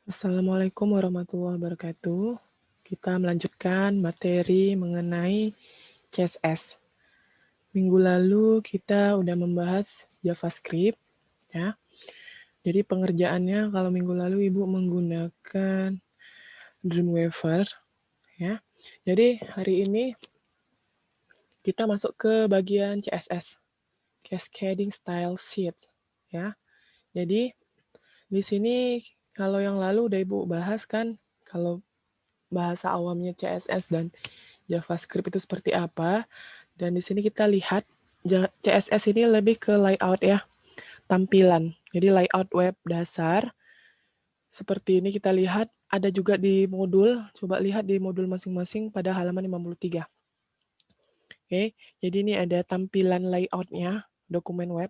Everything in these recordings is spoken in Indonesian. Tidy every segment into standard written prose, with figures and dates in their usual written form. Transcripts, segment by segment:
Assalamualaikum warahmatullahi wabarakatuh. Kita melanjutkan materi mengenai CSS. Minggu lalu kita udah membahas JavaScript, ya. Jadi pengerjaannya kalau minggu lalu Ibu menggunakan Dreamweaver, ya. Jadi hari ini kita masuk ke bagian CSS, Cascading Style Sheets, ya. Jadi di sini kalau yang lalu udah Ibu bahas kan, kalau bahasa awamnya CSS dan JavaScript itu seperti apa. Dan di sini kita lihat CSS ini lebih ke layout ya, tampilan. Jadi layout web dasar. Seperti ini kita lihat ada juga di modul. Coba lihat di modul masing-masing pada halaman 53. Oke, jadi ini ada tampilan layoutnya, dokumen web.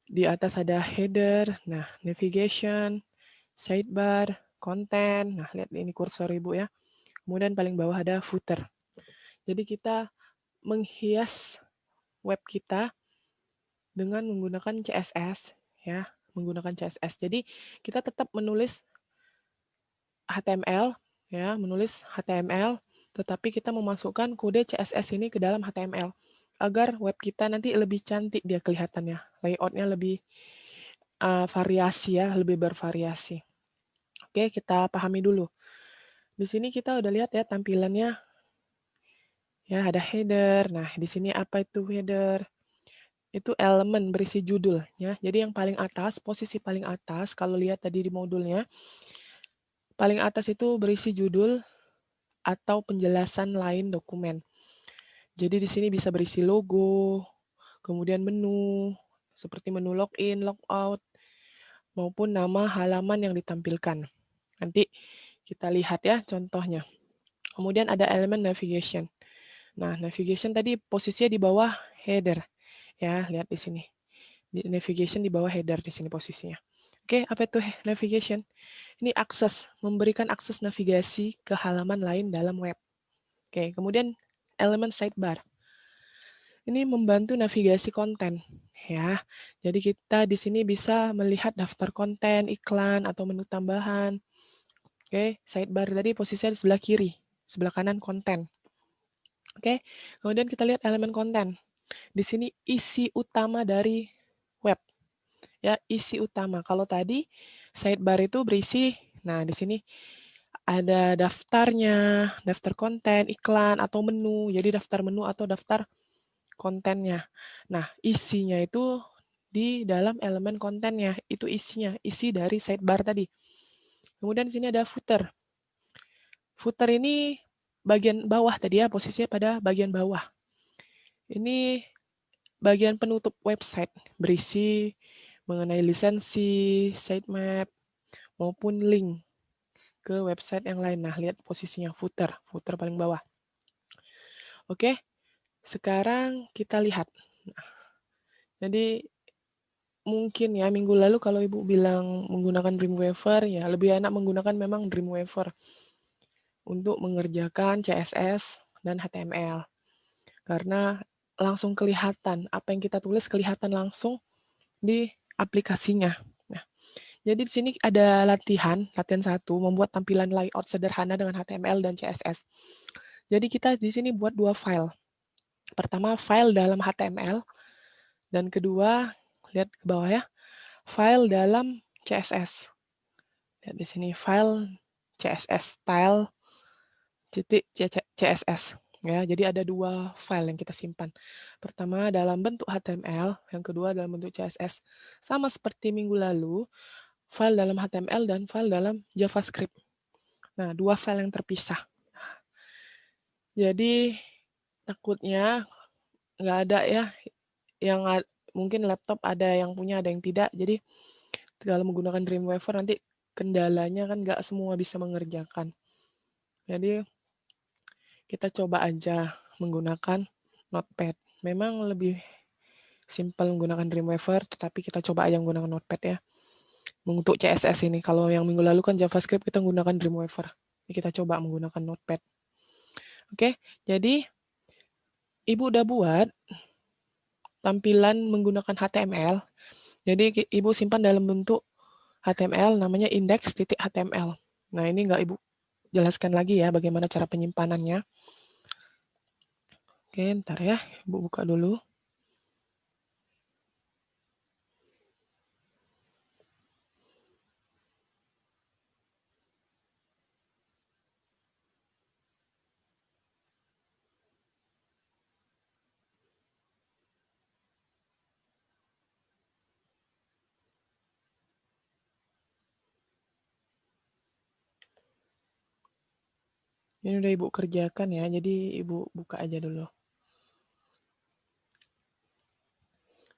Di atas ada header, nah navigation, sidebar, konten. Nah, lihat ini kursor Ibu ya. Kemudian paling bawah ada footer. Jadi kita menghias web kita dengan menggunakan CSS ya, menggunakan CSS. Jadi kita tetap menulis HTML ya, menulis HTML, tetapi kita memasukkan kode CSS ini ke dalam HTML agar web kita nanti lebih cantik dia kelihatannya, layoutnya lebih variasi ya, lebih bervariasi. Oke, kita pahami dulu. Di sini kita udah lihat ya tampilannya. Ya, ada header. Nah, di sini apa itu header? Itu elemen berisi judul ya. Jadi yang paling atas, posisi paling atas kalau lihat tadi di modulnya, paling atas itu berisi judul atau penjelasan lain dokumen. Jadi di sini bisa berisi logo, kemudian menu seperti menu login, logout, maupun nama halaman yang ditampilkan. Nanti kita lihat ya contohnya. Kemudian ada elemen navigation. Nah, navigation tadi posisinya di bawah header. Ya, lihat di sini. Di navigation di bawah header di sini posisinya. Oke, apa itu navigation? Ini akses, memberikan akses navigasi ke halaman lain dalam web. Oke, kemudian elemen sidebar. Ini membantu navigasi konten, ya. Jadi kita di sini bisa melihat daftar konten, iklan, atau menu tambahan. Oke, sidebar tadi posisinya di sebelah kiri, sebelah kanan konten. Oke, kemudian kita lihat elemen konten. Di sini isi utama dari web. Ya, isi utama. Kalau tadi sidebar itu berisi, nah di sini ada daftarnya, daftar konten, iklan, atau menu. Jadi daftar menu atau daftar kontennya. Nah, isinya itu di dalam elemen kontennya. Itu isinya, isi dari sidebar tadi. Kemudian di sini ada footer. Footer ini bagian bawah tadi ya, posisinya pada bagian bawah. Ini bagian penutup website, berisi mengenai lisensi, sitemap, maupun link ke website yang lain. Nah, lihat posisinya footer paling bawah. Oke, sekarang kita lihat. Nah, jadi mungkin ya minggu lalu kalau Ibu bilang menggunakan Dreamweaver, ya lebih enak menggunakan memang Dreamweaver untuk mengerjakan CSS dan HTML. Karena langsung kelihatan, apa yang kita tulis kelihatan langsung di aplikasinya. Nah, jadi di sini ada latihan 1, membuat tampilan layout sederhana dengan HTML dan CSS. Jadi kita di sini buat 2 file. Pertama, file dalam HTML, dan kedua, lihat ke bawah ya, file dalam CSS. Lihat di sini, file CSS, style, CSS. Ya, jadi ada 2 file yang kita simpan. Pertama dalam bentuk HTML, yang kedua dalam bentuk CSS. Sama seperti minggu lalu, file dalam HTML dan file dalam JavaScript. Nah, 2 file yang terpisah. Jadi takutnya nggak ada ya, yang mungkin laptop ada yang punya, ada yang tidak. Jadi kalau menggunakan Dreamweaver nanti kendalanya kan nggak semua bisa mengerjakan. Jadi kita coba aja menggunakan Notepad. Memang lebih simpel menggunakan Dreamweaver, tetapi kita coba aja menggunakan Notepad ya. Untuk CSS ini, kalau yang minggu lalu kan JavaScript kita menggunakan Dreamweaver. Jadi kita coba menggunakan Notepad. Oke, jadi Ibu udah buat tampilan menggunakan HTML. Jadi Ibu simpan dalam bentuk HTML namanya index.html. Nah, ini nggak Ibu jelaskan lagi ya bagaimana cara penyimpanannya. Oke, ntar ya, Ibu buka dulu. Ini udah Ibu kerjakan ya, jadi Ibu buka aja dulu.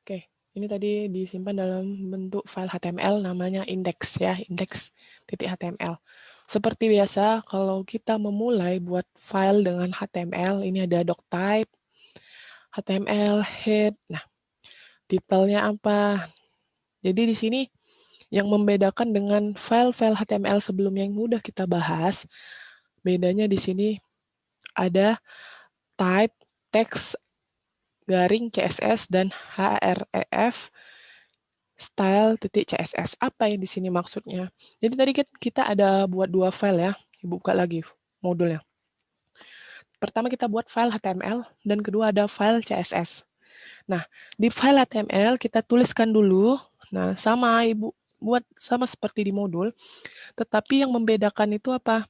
Oke, ini tadi disimpan dalam bentuk file HTML namanya index ya, index.html. Seperti biasa, kalau kita memulai buat file dengan HTML, ini ada doctype, HTML, head, nah, titelnya apa. Jadi di sini yang membedakan dengan file-file HTML sebelumnya yang udah kita bahas, bedanya di sini ada type, text, garing, CSS, dan href, style.css. Apa yang di sini maksudnya? Jadi tadi kita ada buat dua file ya. Buka lagi modulnya. Pertama kita buat file HTML dan kedua ada file CSS. Nah, di file HTML kita tuliskan dulu. Nah, sama Ibu buat sama seperti di modul, tetapi yang membedakan itu apa?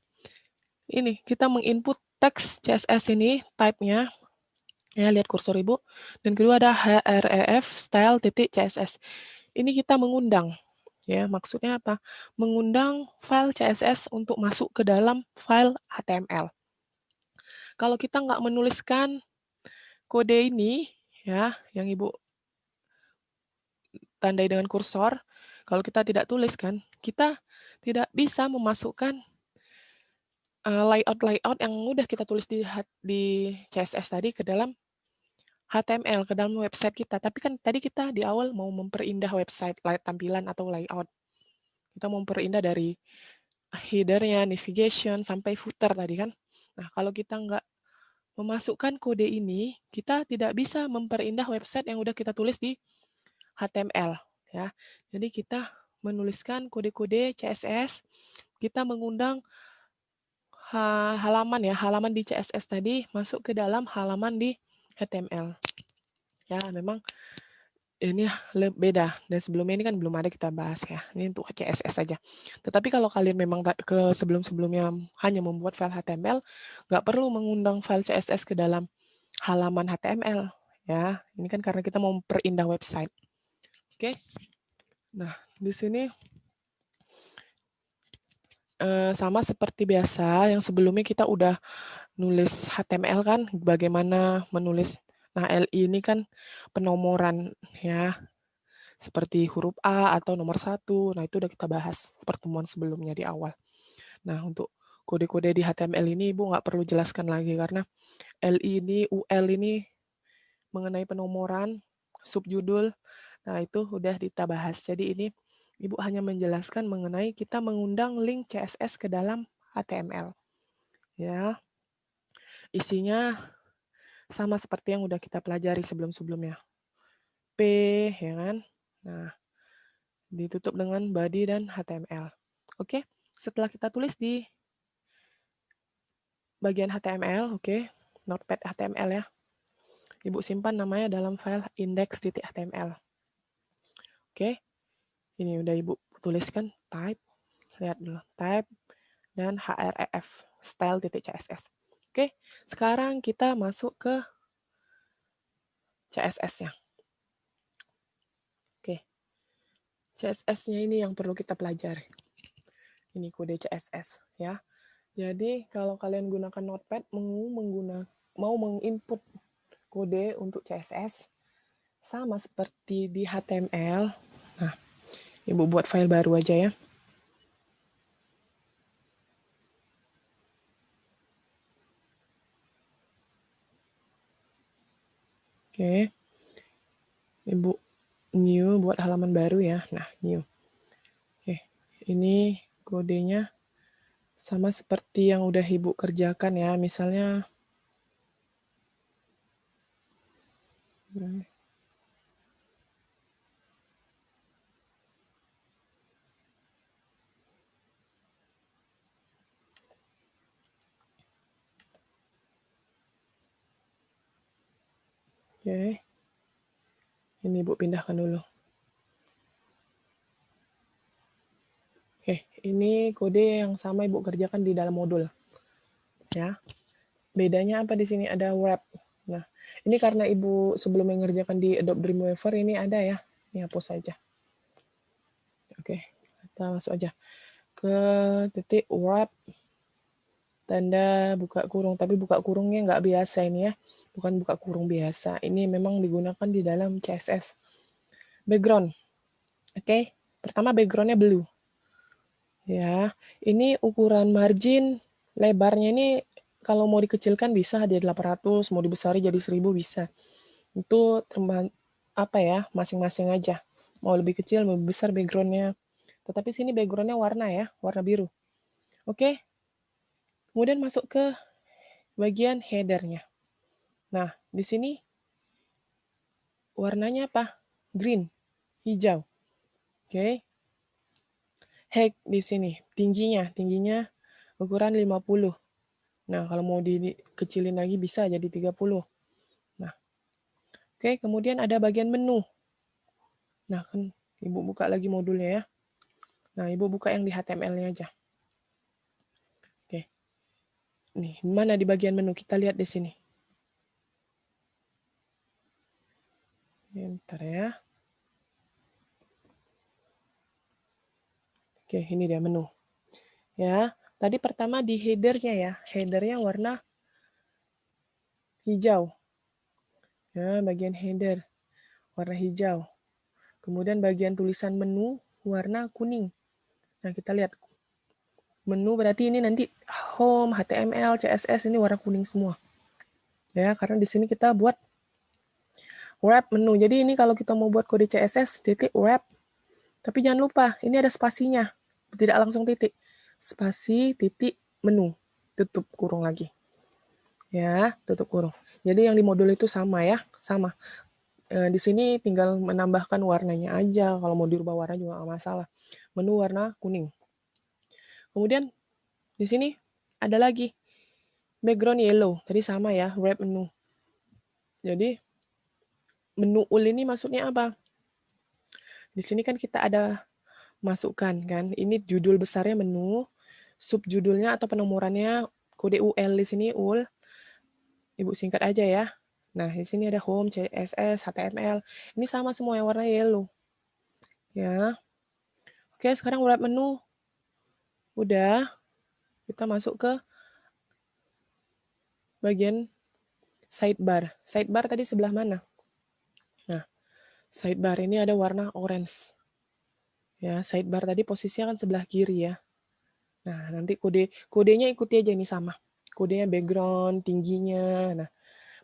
Ini kita menginput teks CSS ini type-nya. Ya, lihat kursor Ibu. Dan kedua ada href style.css. Ini kita mengundang. Ya, maksudnya apa? Mengundang file CSS untuk masuk ke dalam file HTML. Kalau kita nggak menuliskan kode ini, ya, yang Ibu tandai dengan kursor, kalau kita tidak tuliskan, kita tidak bisa memasukkan layout-layout yang udah kita tulis di CSS tadi ke dalam HTML, ke dalam website kita. Tapi kan tadi kita di awal mau memperindah website, tampilan atau layout. Kita mau memperindah dari header-nya, navigation, sampai footer tadi kan. Nah, kalau kita nggak memasukkan kode ini, kita tidak bisa memperindah website yang udah kita tulis di HTML. Ya. Jadi kita menuliskan kode-kode CSS, kita mengundang halaman di CSS tadi masuk ke dalam halaman di HTML. Ya, memang ini beda. Dan sebelumnya ini kan belum ada kita bahas ya. Ini untuk CSS saja. Tetapi kalau kalian memang ke sebelum-sebelumnya hanya membuat file HTML, nggak perlu mengundang file CSS ke dalam halaman HTML. Ya, ini kan karena kita mau memperindah website. Oke. Nah, di sini sama seperti biasa, yang sebelumnya kita udah nulis HTML kan, bagaimana menulis. Nah, LI ini kan penomoran ya, seperti huruf A atau nomor 1. Nah, itu udah kita bahas pertemuan sebelumnya di awal. Nah, untuk kode-kode di HTML ini Ibu nggak perlu jelaskan lagi karena LI ini, UL ini mengenai penomoran, subjudul. Nah, itu udah kita bahas. Jadi ini Ibu hanya menjelaskan mengenai kita mengundang link CSS ke dalam HTML. Ya, isinya sama seperti yang udah kita pelajari sebelum-sebelumnya. P, ya kan? Nah, ditutup dengan body dan HTML. Oke, setelah kita tulis di bagian HTML, oke, notepad HTML ya. Ibu simpan namanya dalam file index.html. Oke, ini udah Ibu tuliskan type, lihat dulu, type, dan href, style.css. Oke, sekarang kita masuk ke CSS-nya. Oke, CSS-nya ini yang perlu kita pelajari. Ini kode CSS ya. Jadi kalau kalian gunakan Notepad mau menginput kode untuk CSS sama seperti di HTML. Nah, Ibu buat file baru aja ya. Oke. Ibu new buat halaman baru ya. Nah, new. Oke. Ini kodenya sama seperti yang udah Ibu kerjakan ya. Misalnya Oke. Ini Ibu pindahkan dulu. Oke, ini kode yang sama Ibu kerjakan di dalam modul. Ya. Bedanya apa di sini? Ada wrap. Nah, ini karena Ibu sebelum mengerjakan di Adobe Dreamweaver ini ada ya. Ini hapus saja. Oke, kita masuk aja ke titik wrap tanda buka kurung, tapi buka kurungnya nggak biasa ini ya, bukan buka kurung biasa, ini memang digunakan di dalam CSS. Background, oke, pertama backgroundnya blue, ya, ini ukuran margin, lebarnya ini kalau mau dikecilkan bisa di 800, mau dibesari jadi 1000 bisa, itu apa ya, masing-masing aja, mau lebih kecil, mau lebih besar backgroundnya, tetapi sini backgroundnya warna ya, warna biru, oke. Kemudian masuk ke bagian headernya. Nah, di sini warnanya apa? Green, hijau. Oke. Height di sini, tingginya ukuran 50. Nah, kalau mau dikecilin lagi bisa jadi 30. Nah, oke, kemudian ada bagian menu. Nah, kan Ibu buka lagi modulnya ya. Nah, Ibu buka yang di HTML-nya aja. Oke. Nih, mana di bagian menu? Kita lihat di sini. Bentar ya. Oke, ini dia menu. Ya, tadi pertama di header-nya ya. Header-nya warna hijau. Ya, bagian header warna hijau. Kemudian bagian tulisan menu warna kuning. Nah, kita lihat. Menu berarti ini nanti home, HTML, CSS ini warna kuning semua. Ya, karena di sini kita buat wrap menu. Jadi ini kalau kita mau buat kode CSS, titik wrap. Tapi jangan lupa, ini ada spasinya. Tidak langsung titik. Spasi, titik, menu. Tutup kurung lagi. Ya, tutup kurung. Jadi yang di modul itu sama ya, sama. Di sini tinggal menambahkan warnanya aja. Kalau mau dirubah warna juga nggak masalah. Menu warna kuning. Kemudian di sini ada lagi background yellow. Tadi sama ya, wrap menu. Jadi menu ul ini maksudnya apa? Di sini kan kita ada masukkan kan. Ini judul besarnya menu, subjudulnya atau penomorannya kode UL di sini ul. Ibu singkat aja ya. Nah, di sini ada home, CSS, HTML. Ini sama semua yang warna yellow. Ya. Oke, sekarang wrap menu. Udah. Kita masuk ke bagian sidebar. Sidebar tadi sebelah mana? Nah, sidebar ini ada warna orange. Ya, sidebar tadi posisinya kan sebelah kiri ya. Nah, nanti kodenya ikuti aja nih sama. Kodenya background, tingginya, nah,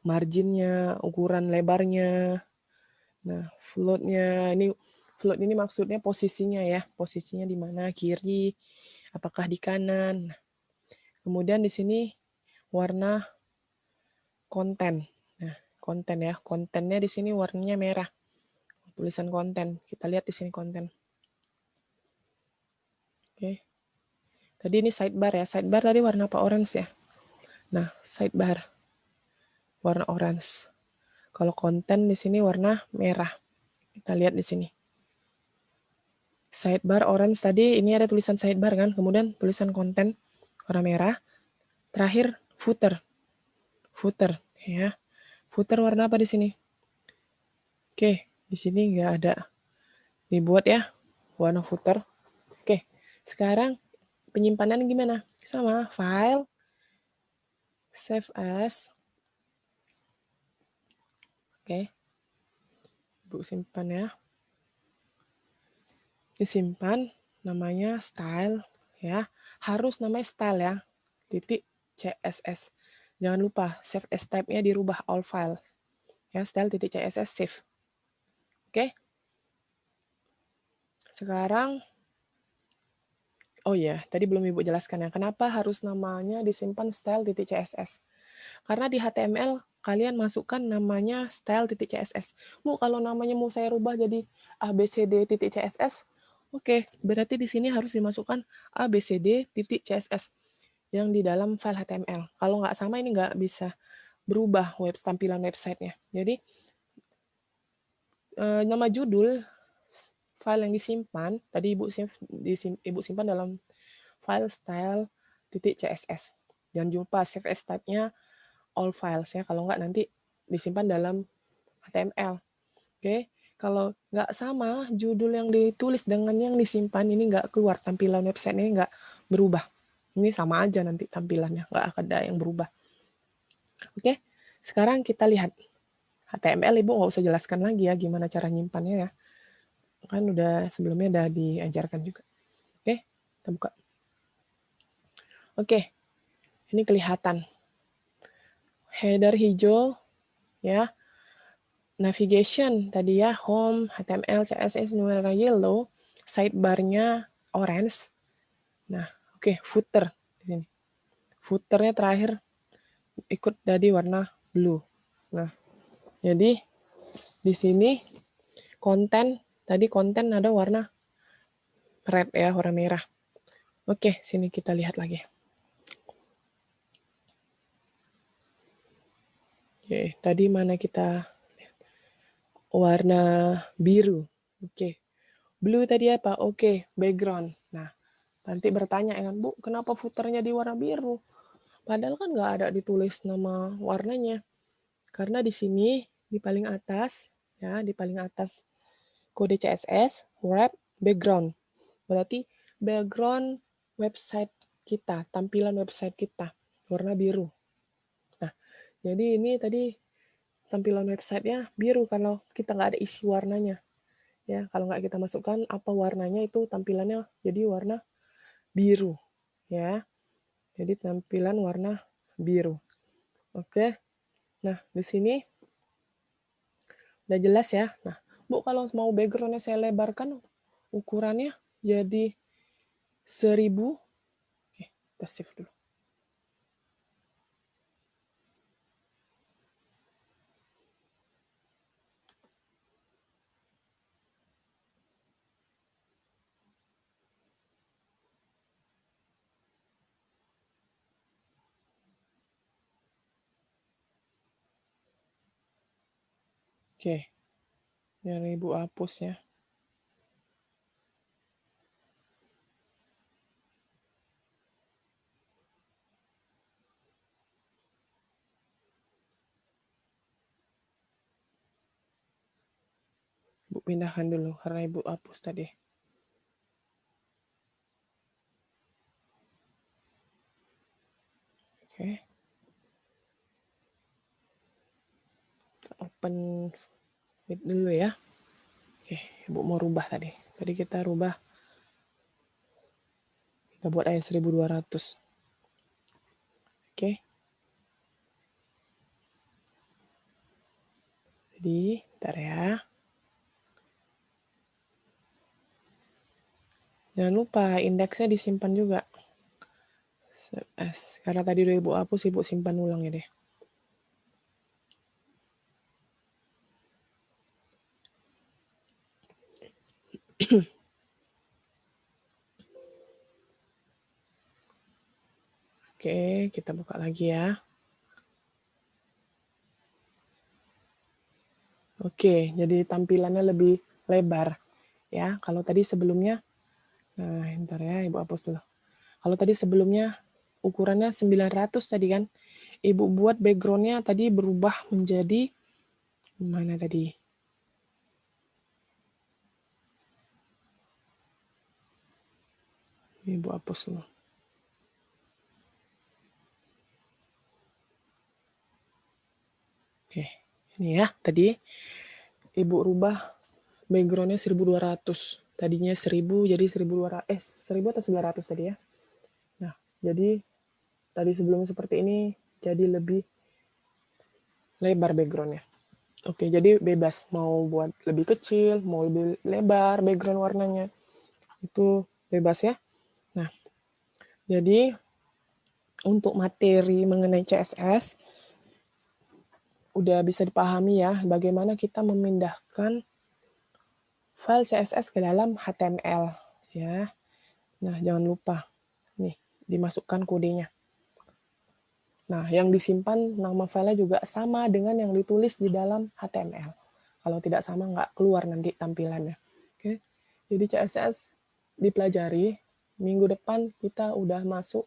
marginnya, ukuran lebarnya, nah, floatnya. Ini float ini maksudnya posisinya ya. Posisinya di mana? Kiri, apakah di kanan. Nah, kemudian di sini warna konten. Nah, konten ya. Kontennya di sini warnanya merah. Tulisan konten. Kita lihat di sini konten. Oke. Tadi ini sidebar ya. Sidebar tadi warna apa? Orange ya. Nah, sidebar warna orange. Kalau konten di sini warna merah. Kita lihat di sini. Sidebar orange tadi ini ada tulisan sidebar kan, kemudian tulisan konten warna merah. Terakhir footer. Footer ya. Footer warna apa di sini? Oke, di sini nggak ada. Dibuat ya warna footer. Oke, sekarang penyimpanan gimana? Sama, file, save as. Oke, Ibu simpan ya. Disimpan, namanya style ya. Harus namanya style ya. Titik CSS. Jangan lupa save as type-nya dirubah all file. Ya, style titik CSS save. Oke. Sekarang oh ya, tadi belum Ibu jelaskan ya, kenapa harus namanya disimpan style.css. Karena di HTML kalian masukkan namanya style.css. Bu, kalau namanya mau saya rubah jadi abcd.css, oke, berarti di sini harus dimasukkan abcd.css yang di dalam file HTML. Kalau nggak sama ini nggak bisa berubah tampilan websitenya. Jadi nama judul file yang disimpan, tadi Ibu simpan dalam file style .css. Jangan lupa save as type-nya all files ya, kalau nggak nanti disimpan dalam HTML. Oke, kalau nggak sama judul yang ditulis dengan yang disimpan, ini nggak keluar, tampilan website ini nggak berubah. Ini sama aja nanti tampilannya, nggak ada yang berubah. Oke, sekarang kita lihat HTML. Ibu nggak usah jelaskan lagi ya gimana cara nyimpannya ya. Kan udah sebelumnya udah diajarkan juga. Oke, kita buka. Oke, ini kelihatan. Header hijau, ya. Navigation tadi ya, home, HTML, CSS, warna yellow. Sidebar-nya orange. Nah, oke, footer di sini. Footernya terakhir ikut tadi warna blue. Nah, jadi di sini konten, tadi konten ada warna red ya, warna merah. Oke, sini kita lihat lagi. Oke, tadi mana kita warna biru. Oke, blue tadi apa? Oke, background. Nah, nanti bertanya kan, Bu, kenapa footernya di warna biru? Padahal kan nggak ada ditulis nama warnanya. Karena di sini, di paling atas, ya, di paling atas kode CSS, wrap, background. Berarti background website kita, tampilan website kita, warna biru. Nah, jadi ini tadi tampilan websitenya biru kalau kita nggak ada isi warnanya. Ya, kalau nggak kita masukkan apa warnanya, itu tampilannya jadi warna biru. Ya, jadi tampilan warna biru. Oke, nah di sini udah jelas ya. Nah, Bu, kalau mau backgroundnya saya lebarkan ukurannya jadi 1000. Oke, kita save dulu. Oke, biar Ibu hapus ya. Ibu pindahkan dulu karena Ibu hapus tadi. Oke. Open with dulu ya. Oke, Ibu mau rubah tadi. Tadi kita rubah. Kita buat aja 1200. Oke. Jadi, bentar ya. Jangan lupa indeksnya disimpan juga. Karena tadi udah Ibu hapus, Ibu simpan ulang ya deh. Oke, kita buka lagi ya. Oke, jadi tampilannya lebih lebar ya. Kalau tadi sebelumnya, nah bentar ya, Ibu hapus dulu. Kalau tadi sebelumnya ukurannya 900 tadi kan, Ibu buat backgroundnya tadi berubah menjadi mana tadi? Ibu hapus dulu. Oke, ini ya tadi Ibu rubah backgroundnya 1200. Tadinya 1000 jadi 1200, 1000 atau 900 tadi ya. Nah, jadi tadi sebelum seperti ini jadi lebih lebar backgroundnya. Oke, jadi bebas mau buat lebih kecil, mau lebih lebar background warnanya. Itu bebas ya. Nah, jadi untuk materi mengenai CSS udah bisa dipahami ya bagaimana kita memindahkan file CSS ke dalam HTML ya. Nah, jangan lupa nih dimasukkan kodenya. Nah, yang disimpan nama filenya juga sama dengan yang ditulis di dalam HTML. Kalau tidak sama, nggak keluar nanti tampilannya. Oke, jadi CSS dipelajari. Minggu depan kita udah masuk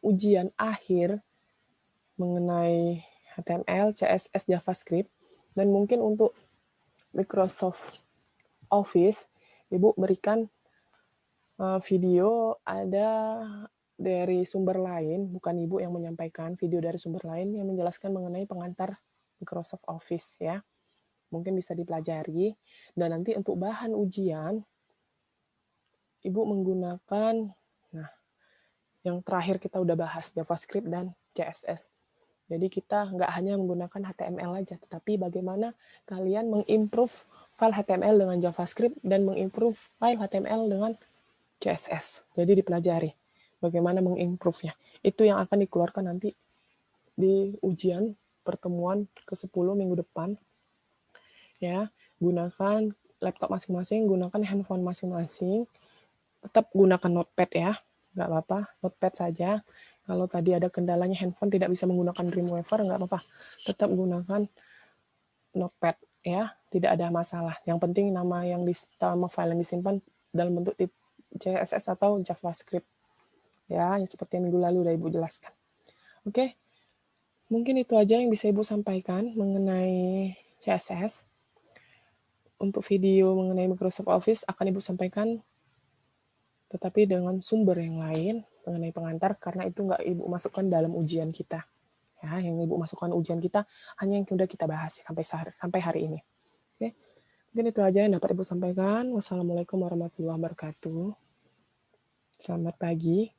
ujian akhir mengenai HTML, CSS, JavaScript, dan mungkin untuk Microsoft Office, Ibu berikan video ada dari sumber lain, bukan Ibu yang menyampaikan, video dari sumber lain yang menjelaskan mengenai pengantar Microsoft Office ya. Mungkin bisa dipelajari. Dan nanti untuk bahan ujian, Ibu menggunakan, nah, yang terakhir kita udah bahas, JavaScript dan CSS. Jadi kita nggak hanya menggunakan HTML aja, tetapi bagaimana kalian mengimprove file HTML dengan JavaScript dan mengimprove file HTML dengan CSS. Jadi dipelajari bagaimana mengimprove-nya. Itu yang akan dikeluarkan nanti di ujian pertemuan ke-10 minggu depan. Ya, gunakan laptop masing-masing, gunakan handphone masing-masing. Tetap gunakan notepad ya, nggak apa-apa, notepad saja. Kalau tadi ada kendalanya handphone tidak bisa menggunakan Dreamweaver, nggak apa-apa. Tetap gunakan notepad ya, tidak ada masalah. Yang penting nama file yang disimpan dalam bentuk CSS atau JavaScript. Ya, seperti yang minggu lalu udah Ibu jelaskan. Oke, mungkin itu aja yang bisa Ibu sampaikan mengenai CSS. Untuk video mengenai Microsoft Office akan Ibu sampaikan, tetapi dengan sumber yang lain mengenai pengantar, karena itu nggak Ibu masukkan dalam ujian kita. Ya, yang Ibu masukkan ujian kita hanya yang sudah kita bahas sampai hari ini. Oke, mungkin itu aja yang dapat Ibu sampaikan. Wassalamualaikum warahmatullahi wabarakatuh. Selamat pagi.